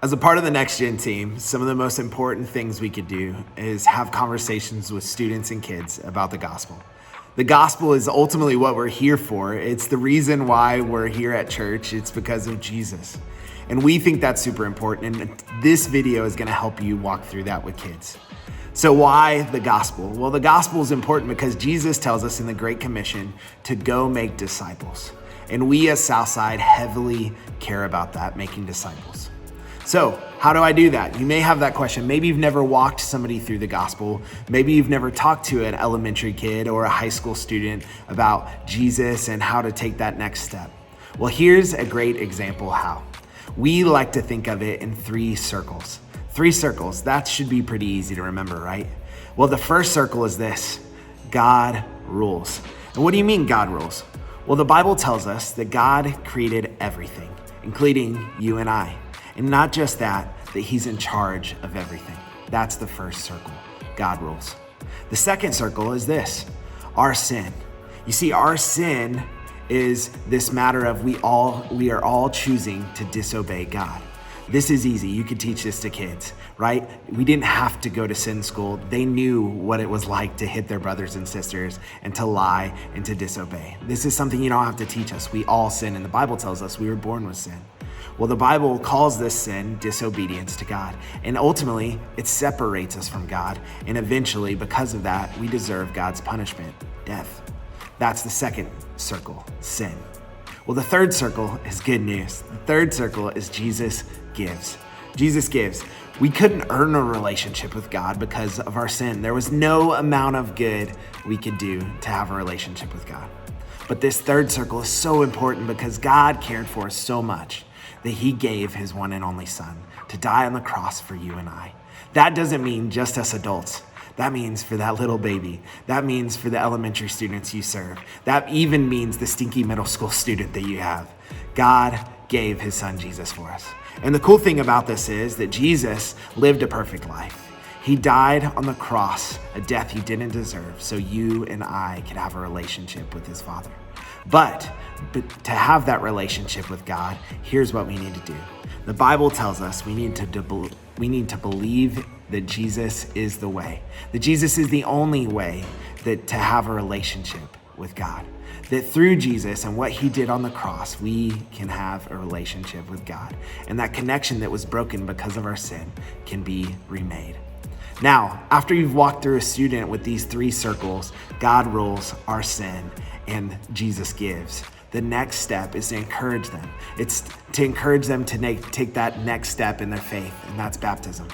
As a part of the Next Gen team, some of the most important things we could do is have conversations with students and kids about the gospel. The gospel is ultimately what we're here for. It's the reason why we're here at church. It's because of Jesus. And we think that's super important. And this video is going to help you walk through that with kids. So why the gospel? Well, the gospel is important because Jesus tells us in the Great Commission to go make disciples. And we as Southside heavily care about that, making disciples. So how do I do that? You may have that question. Maybe you've never walked somebody through the gospel. Maybe you've never talked to an elementary kid or a high school student about Jesus and how to take that next step. Well, here's a great example how. We like to think of it in 3 circles. 3 circles, that should be pretty easy to remember, right? Well, the first circle is this: God rules. And what do you mean God rules? Well, the Bible tells us that God created everything, including you and I. And not just that he's in charge of everything. That's the first circle. God rules. The second circle is this: our sin. You see, our sin is this matter of we are all choosing to disobey God. This is easy. You could teach this to kids, right? We didn't have to go to sin school. They knew what it was like to hit their brothers and sisters and to lie and to disobey. This is something you don't have to teach us. We all sin, and the Bible tells us we were born with sin. Well, the Bible calls this sin disobedience to God. And ultimately, it separates us from God. And eventually, because of that, we deserve God's punishment, death. That's the second circle, sin. Well, the third circle is good news. The third circle is Jesus gives. Jesus gives. We couldn't earn a relationship with God because of our sin. There was no amount of good we could do to have a relationship with God. But this third circle is so important because God cared for us so much that he gave his one and only son to die on the cross for you and I. That doesn't mean just us adults. That means for that little baby. That means for the elementary students you serve. That even means the stinky middle school student that you have. God gave his son Jesus for us. And the cool thing about this is that Jesus lived a perfect life. He died on the cross, a death he didn't deserve, so you and I could have a relationship with his Father. But to have that relationship with God, here's what we need to do. The Bible tells us we need to believe that Jesus is the way, that Jesus is the only way to have a relationship with God. That through Jesus and what he did on the cross, we can have a relationship with God. And that connection that was broken because of our sin can be remade. Now, after you've walked through a student with these 3 circles, God rules, our sin, and Jesus gives, the next step is to encourage them. It's to encourage them to take that next step in their faith, and that's baptism.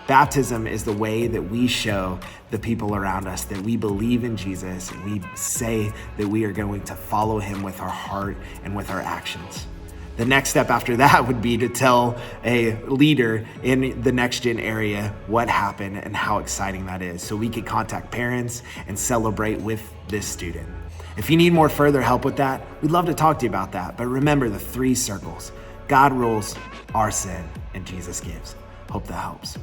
Baptism is the way that we show the people around us that we believe in Jesus, and we say that we are going to follow him with our heart and with our actions. The next step after that would be to tell a leader in the Next Gen area what happened and how exciting that is, so we could contact parents and celebrate with this student. If you need more further help with that, we'd love to talk to you about that. But remember the 3 circles: God rules, our sin, and Jesus gives. Hope that helps.